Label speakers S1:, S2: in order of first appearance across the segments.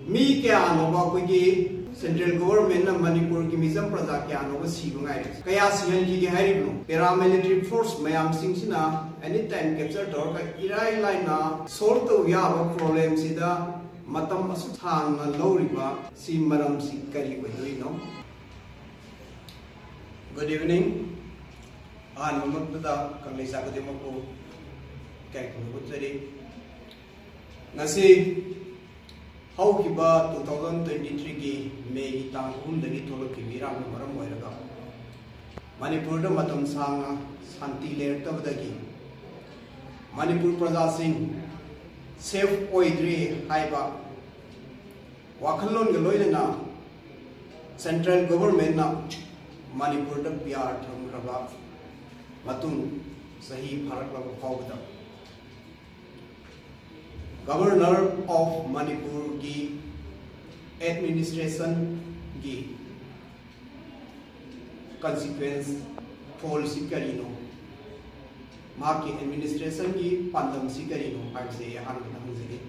S1: मी क्या नोबा कोई central government Manipur की मिजम प्रजा क्या नोबा सीबंगाई कया सिहन की हारिबनो पैरामिलिट्री फोर्स मयाम सिंगसिना एनी टाइम कैप्चर तौर का इराई लाइना सोल्व तो याबा प्रॉब्लम सिदा मतम असु थांगना लौरिबा सी मरम सी करी ओइनो गुड इवनिंग आन ममदा कंगलेसा को देमको काय को गुजरी ngasi haukiba 2023 ki May ki tang 3 dagi tholok ki miram na maram oiraga Manipur da matam sanga shanti ler tabdagi Manipur praja sing safe oidri haiba wakhalon ga loina central government na Manipur da pyar tham raba matung sahi pharak la phawda Governor of Manipur की administration की consequence policy करीनो माँ की administration की पांडम सी करीनो pipe से ये हार में हमसे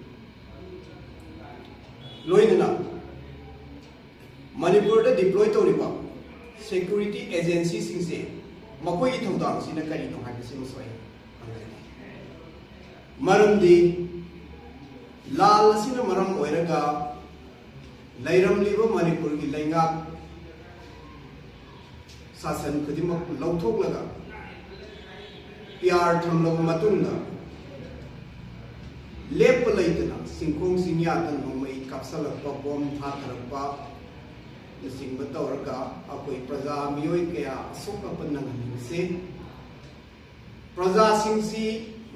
S1: लोइनना मणिपुर द deploy तो रिपा security agency सिंसे मकोई की थोड़ा सी न करीनो हार से मसवाई मरंदी लाल सिना मरम ओइरगा लैरमलिबो मणिपुर की लैंगा शासन खुदिमक लौथोकलगा पियार थमलो मतुंगा लेप लैतना सिंखों सिंयातन नोमई कापसलकपा बॉम थाथरकपा नसिंग तौरगा अकोई प्रजा मियोय कया सोकपनंगसे प्रजा सिंसी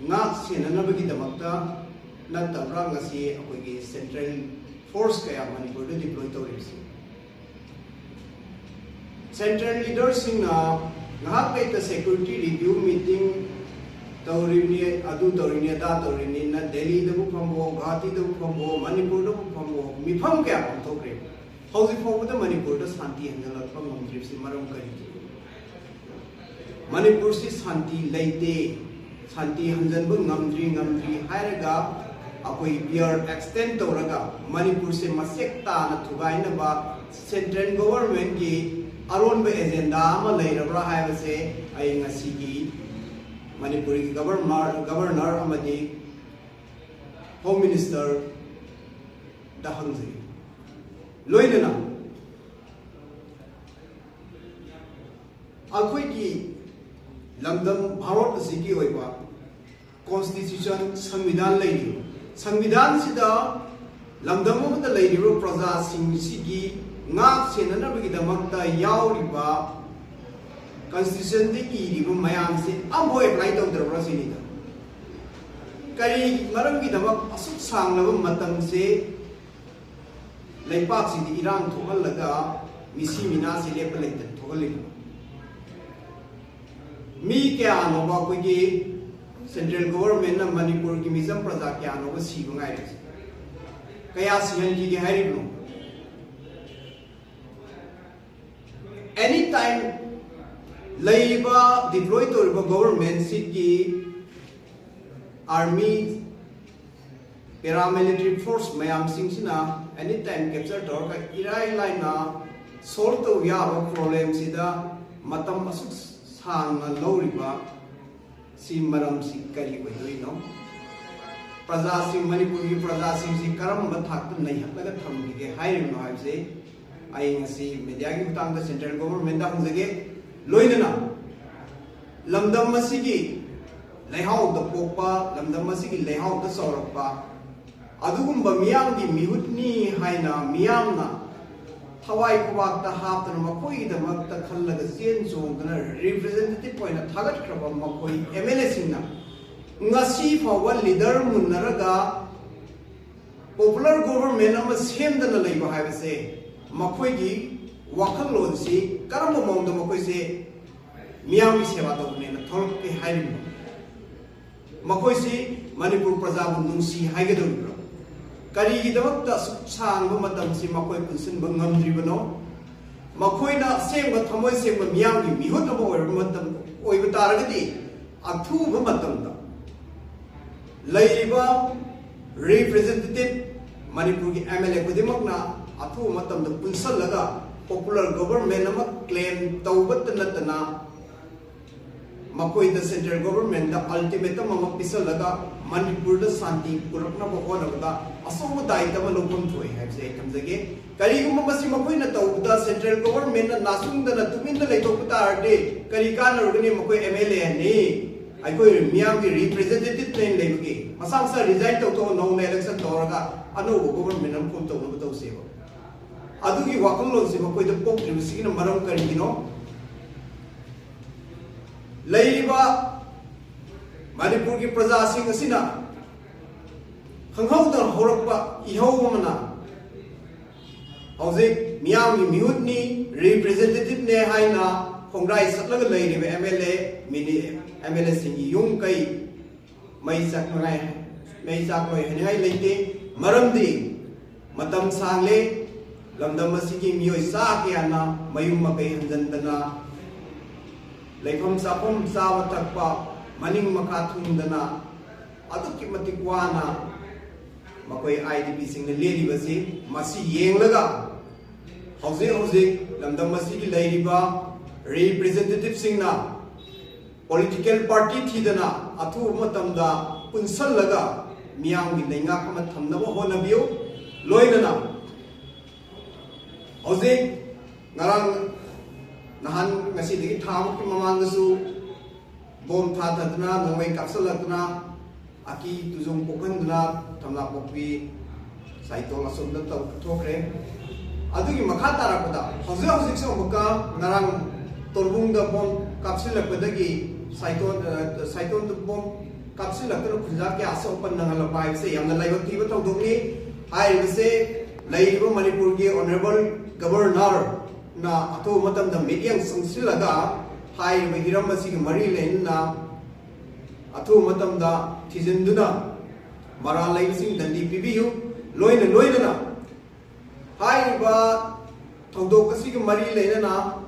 S1: ना सेननबगी दमकता नतबरा ngasi akoigi central force kaya Manipur da deploy tawrisi central leaders sing na ngahak kaita security review meeting tawrini adu tawrini da tawrini na Delhi da bu phambo Guwahati da bu phambo Manipur da bu phambo mifam kaya thokre hauji phambo da Manipur da shanti hanjala phambo tripsi maram kari Manipur si shanti laite shanti hanjan bu ngamdri hairaga अकोई पियर extend तौरगा Manipur से मसेक्ता न थुगाइनबा central government की अरोनब agenda अमा लैरबरा हायबसे आई ngasiगी मणिपुर की governor अमदी home minister दहंगजी लोइनना अकोई की लमदम Bharat सिगी होइबा constitution संविधान लैरि संविधान सिदा लमदम अमदा लैरिबो प्रजा सिंगसिगी ngak senanabagidamakta yauriba constitution de iribo mayam se ambo apply tawdra sinida kari maramgidamak asuk sanglaba matam se leipak sidi irang thohalaga misi mina se lepalaitan thohalin mi kya anoba kogi central government na Manipur की मिजम प्रजा के आनोबा सीबंगाई कया सिहन की हारिबनो any time लैबा deploy तोरिबा government सीट की आर्मी पैरामिलिट्री फोर्स मयाम सिंगसिना एनी टाइम कैप्चर तौर का इराई लाइना सोल्व तो याबा प्रॉब्लम सिदा मतम असुक सांगना लौरिबा सी मरम सी करी ओइनो प्रजा सिंह मणिपुर की प्रजा सिंह सी करम बथाक नहीं हलगा थमबिगे हाइरिनो हाइसे आई ngasi मीडिया की तांग सेंट्रल गवर्नमेंट दा हंजगे लोइनना लमदम मसिगी लेहाउ द पोपा लमदम मसिगी लेहाउ द सौरपा अदुगुम मियाम की मिहुतनी हाइना मियामना थवाई कुबाक हापन मकोई दमक खल्लग चेन चोंगना रिप्रेजेंटेटिव पॉइंट थागत खरब मकोई एमएलए सिंगना ngasi फाव लीडर मुन्नरगा पॉपुलर गवर्नमेंट अम सेमदना लैबा हाइबसे मकोई की वखलोन सी करम मोंग द मकोई से मियाम की सेवा तौने थोरके हाइरिनो मकोई से मणिपुर प्रजा नुंसी हाइगदो करीगिदमक्ता सांग मतम से मकोई पुनसिनब ngamdribano मकोइना सेंग थमोय सेंग मियाम की मिहुत अम मतम ओइब तारगदी अथुब मतमदा लैरिबा representative Manipur ki MLA kudimakna athu matam da punsallaga popular government ama claim taubattanatana makoi the central government the ultimatum ama pisalaga Manipur the santi purakna bokona bada asomo daitama lokum thoi habse kamjage kari gumma masi makoi na tauda central government na nasungda na tuminda leitokta arde kari kana rugni makoi MLA ni aikoi miyam ki representative train lebge masangsa resign to no election toraga anu government am phone to no to sebo adugi wakalon se makoi the pok tribusigi na maram kari gino leiba Manipur ki praja sing asina khanghaw da horakpa ihau mana hauze miyam ki mihut ni representative ne haina khongrai satlaga leiriba MLA mini MLA sing yung kai mai sakngai mai sakoi hanai leite maramdi matam sangle lamdam asigi miyoi sa kya mayum makai hanjandana leifam sapom sawa takpa maning makathungdana adukki matikwana makoi IDP sing na leriba masi yenglaga hauze lamdam masigi leiriba representative sing na political party thidana athu matamda punsallaga miyam gi lenga kama thamnaba honabiyo loinana hauze ngarang nahan ngasi digi tham ki mamangsu bom tha thadna nongwai kapsalatna aki tuzung pokhandna thamla pokwi saitol asomda taw thokre adugi makha tarakada hauze so muka ngarang torbungda bom kapsilakpadagi saiton the bom kapsilakna khunja ke aso pan nangala pai se yamna laibak tiba tawdongni hai se laiba Manipur ki honorable governor na atho matam da mediang sangsilaga hai hiram masi mari len na atho matam da thijinduna mara laibsing dandi pibiyu loina na hai ba tawdok kasi mari len na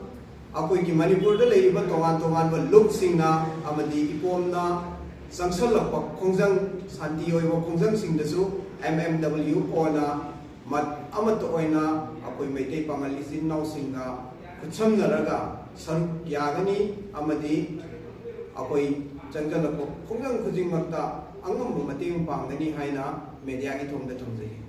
S1: akoi ki Manipur da leiba tongan ba luk sing na amadi ipom na sangsalakpa khongjang santi oiba khongjang sing da su MMW ona mat amat oina akoi meitei pangali sin nau singa kuchamnaraga saruk yagani amadi akoi jangalakpa khongjang khujing makta angam mateng pangani haina media ki thomda thomjai